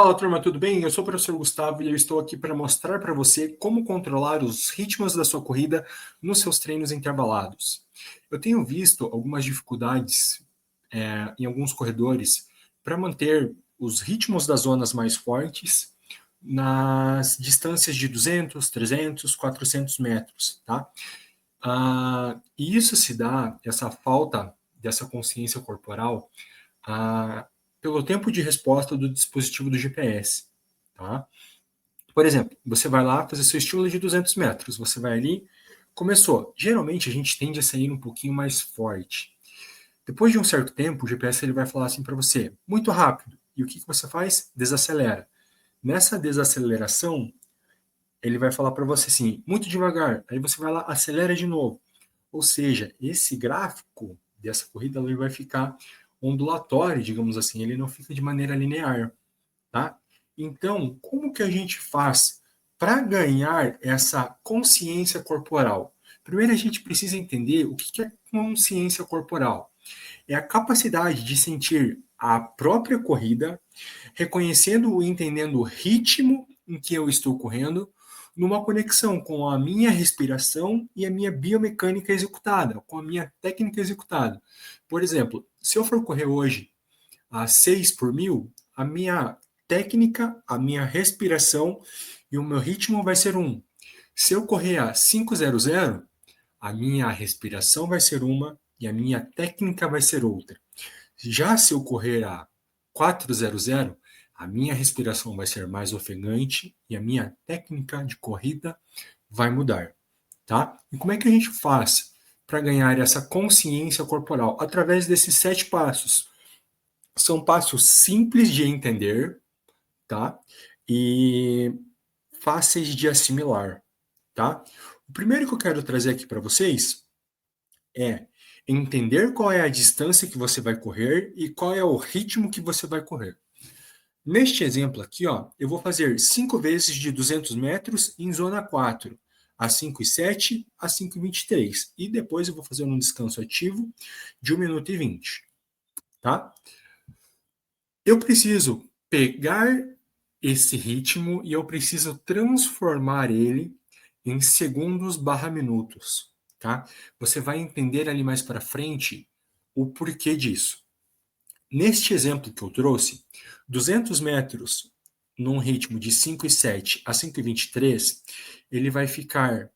Fala, turma, tudo bem? Eu sou o professor Gustavo e eu estou aqui para mostrar para você como controlar os ritmos da sua corrida nos seus treinos intervalados. Eu tenho visto algumas dificuldades em alguns corredores para manter os ritmos das zonas mais fortes nas distâncias de 200, 300, 400 metros, tá? E isso se dá, essa falta dessa consciência corporal, ah, pelo tempo de resposta do dispositivo do GPS, tá? Por exemplo, você vai lá fazer seu estímulo de 200 metros, você vai ali, começou. Geralmente a gente tende a sair um pouquinho mais forte. Depois de um certo tempo, o GPS ele vai falar assim para você, muito rápido. E o que você faz? Desacelera. Nessa desaceleração, ele vai falar para você assim, muito devagar. Aí você vai lá, acelera de novo. Ou seja, esse gráfico dessa corrida ele vai ficar ondulatório, digamos assim, ele não fica de maneira linear, tá? Então, como que a gente faz para ganhar essa consciência corporal? Primeiro, a gente precisa entender o que é consciência corporal. É a capacidade de sentir a própria corrida, reconhecendo e entendendo o ritmo em que eu estou correndo, numa conexão com a minha respiração e a minha biomecânica executada, com a minha técnica executada. Por exemplo, se eu for correr hoje a 6 por mil, a minha técnica, a minha respiração e o meu ritmo vai ser um. Se eu correr a 500, a minha respiração vai ser uma e a minha técnica vai ser outra. Já se eu correr a 400, a minha respiração vai ser mais ofegante e a minha técnica de corrida vai mudar, tá? E como é que a gente faz para ganhar essa consciência corporal? Através desses 7 passos. São passos simples de entender, tá? E fáceis de assimilar, tá? O primeiro que eu quero trazer aqui para vocês é entender qual é a distância que você vai correr e qual é o ritmo que você vai correr. Neste exemplo aqui, ó, eu vou fazer 5 vezes de 200 metros em zona 4, a 5,7, a 5,23. E depois eu vou fazer um descanso ativo de 1 minuto e 20, tá? Eu preciso pegar esse ritmo e eu preciso transformar ele em segundos/minutos, tá? Você vai entender ali mais para frente o porquê disso. Neste exemplo que eu trouxe, 200 metros num ritmo de 5,7 a 5,23, ele vai ficar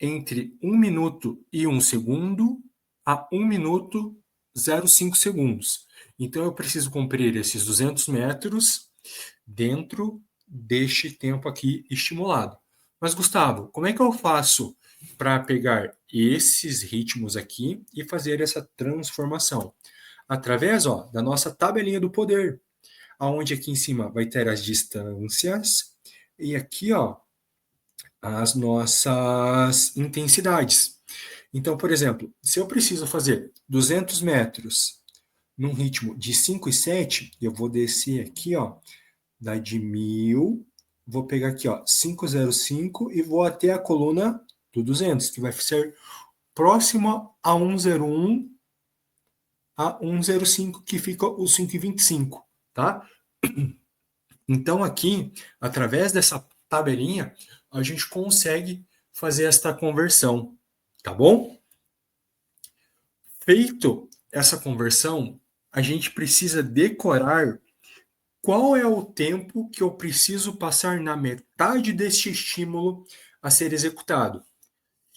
entre 1 minuto e 1 segundo a 1 minuto 0,5 segundos. Então, eu preciso cumprir esses 200 metros dentro deste tempo aqui estimulado. Mas, Gustavo, como é que eu faço para pegar esses ritmos aqui e fazer essa transformação? Através da nossa tabelinha do poder, aonde aqui em cima vai ter as distâncias e aqui as nossas intensidades. Então, por exemplo, se eu preciso fazer 200 metros num ritmo de 5,7, eu vou descer aqui, da de 1000, vou pegar aqui, 505 e vou até a coluna do 200, que vai ser próxima a 101 a 105, que fica o 5,25, tá? Então, aqui, através dessa tabelinha, a gente consegue fazer esta conversão, tá bom? Feito essa conversão, a gente precisa decorar qual é o tempo que eu preciso passar na metade deste estímulo a ser executado.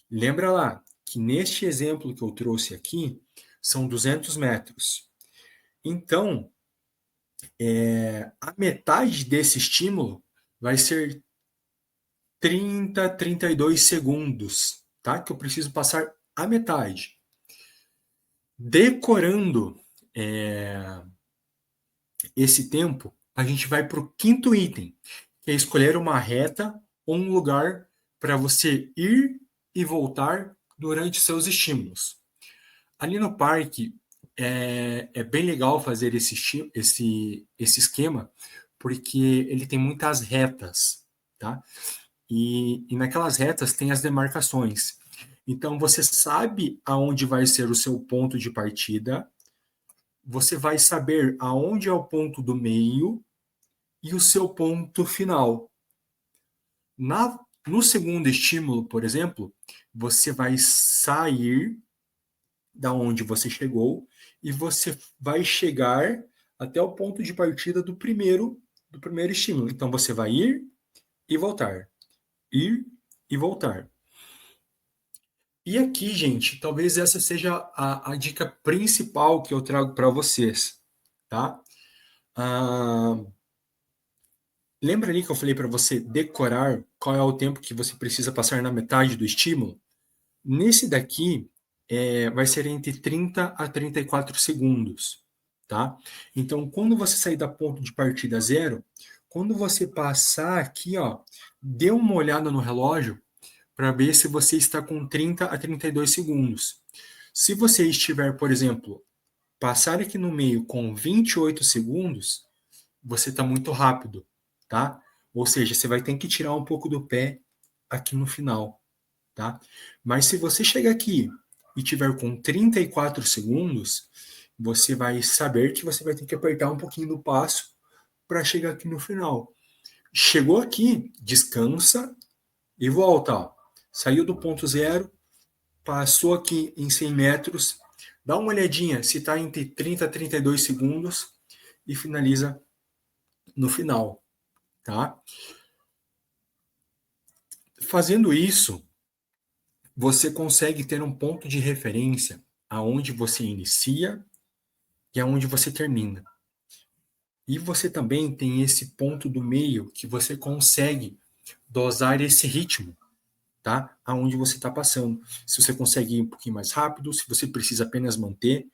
Lembra lá que neste exemplo que eu trouxe aqui, são 200 metros. Então, a metade desse estímulo vai ser 30, 32 segundos, tá? Que eu preciso passar a metade. Decorando esse tempo, a gente vai para o quinto item, que é escolher uma reta ou um lugar para você ir e voltar durante seus estímulos. Ali no parque é bem legal fazer esse esquema, porque ele tem muitas retas, tá? E naquelas retas tem as demarcações. Então você sabe aonde vai ser o seu ponto de partida, você vai saber aonde é o ponto do meio e o seu ponto final. No segundo estímulo, por exemplo, você vai sair da onde você chegou e você vai chegar até o ponto de partida do primeiro estímulo. Então você vai ir e voltar. E aqui, gente, talvez essa seja a dica principal que eu trago para vocês, tá? Ah, lembra ali que eu falei para você decorar qual é o tempo que você precisa passar na metade do estímulo? Nesse daqui, vai ser entre 30 a 34 segundos, tá? Então, quando você sair da ponto de partida zero, quando você passar aqui, ó, dê uma olhada no relógio para ver se você está com 30 a 32 segundos. Se você estiver, por exemplo, passar aqui no meio com 28 segundos, você está muito rápido, tá? Ou seja, você vai ter que tirar um pouco do pé aqui no final, tá? Mas se você chegar aqui e tiver com 34 segundos, você vai saber que você vai ter que apertar um pouquinho do passo para chegar aqui no final. Chegou aqui, descansa e volta, ó. Saiu do ponto zero, passou aqui em 100 metros, dá uma olhadinha se está entre 30 a 32 segundos e finaliza no final, tá? Fazendo isso, você consegue ter um ponto de referência aonde você inicia e aonde você termina. E você também tem esse ponto do meio que você consegue dosar esse ritmo, tá? Aonde você está passando. Se você consegue ir um pouquinho mais rápido, se você precisa apenas manter,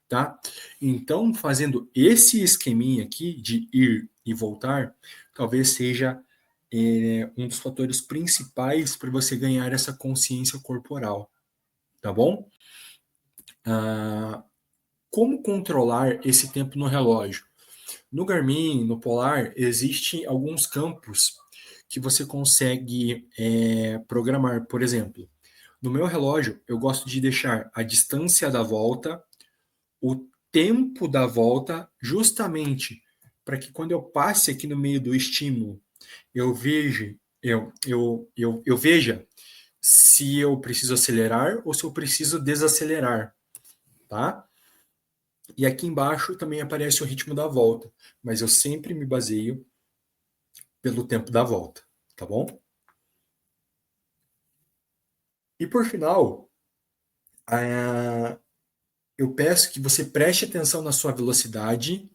tá? Então, fazendo esse esqueminha aqui de ir e voltar, talvez seja um dos fatores principais para você ganhar essa consciência corporal, tá bom? Como controlar esse tempo no relógio? No Garmin, no Polar, existem alguns campos que você consegue programar. Por exemplo, no meu relógio, eu gosto de deixar a distância da volta, o tempo da volta, justamente para que quando eu passe aqui no meio do estímulo, eu veja se eu preciso acelerar ou se eu preciso desacelerar, tá? E aqui embaixo também aparece o ritmo da volta, mas eu sempre me baseio pelo tempo da volta, tá bom? E por final, eu peço que você preste atenção na sua velocidade,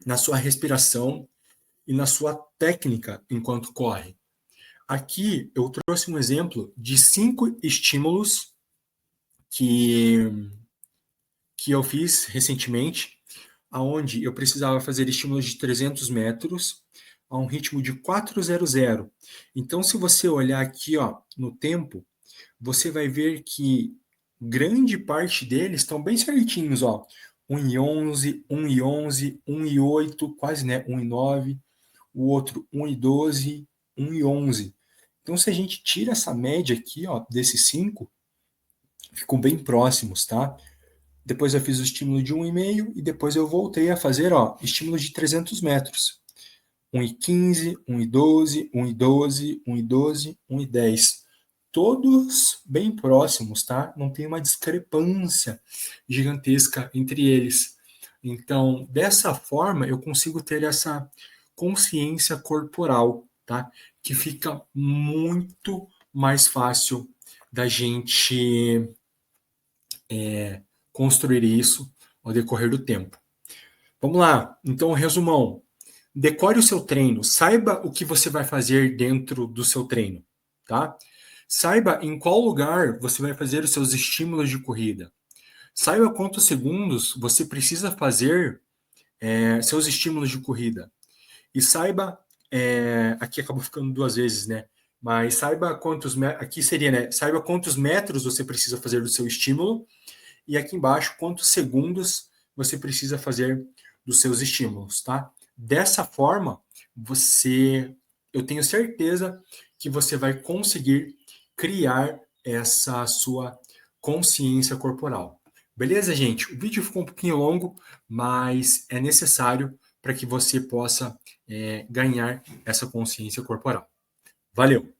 na sua respiração e na sua técnica enquanto corre. Aqui eu trouxe um exemplo de 5 estímulos que, que eu fiz recentemente, aonde eu precisava fazer estímulos de 300 metros a um ritmo de 400. Então, se você olhar aqui, ó, no tempo, você vai ver que grande parte deles estão bem certinhos, ó. 1:11, 1:11, 1:8, quase, né? 1:9, o outro 1:12, 1:11. Então, se a gente tira essa média aqui, ó, desses 5, ficam bem próximos, tá? Depois eu fiz o estímulo de 1,5 e depois eu voltei a fazer, ó, estímulo de 300 metros. 1:15, 1:12, 1:12, 1:12, 1:10. Todos bem próximos, tá? Não tem uma discrepância gigantesca entre eles. Então, dessa forma, eu consigo ter essa consciência corporal, tá? Que fica muito mais fácil da gente construir isso ao decorrer do tempo. Vamos lá. Então, resumão. Decore o seu treino. Saiba o que você vai fazer dentro do seu treino, tá? Saiba em qual lugar você vai fazer os seus estímulos de corrida. Saiba quantos segundos você precisa fazer seus estímulos de corrida. E saiba, aqui acabou ficando 2 vezes, né? Mas saiba aqui seria, né? Saiba quantos metros você precisa fazer do seu estímulo. E aqui embaixo, quantos segundos você precisa fazer dos seus estímulos, tá? Dessa forma, eu tenho certeza que você vai conseguir criar essa sua consciência corporal. Beleza, gente? O vídeo ficou um pouquinho longo, mas é necessário para que você possa ganhar essa consciência corporal. Valeu!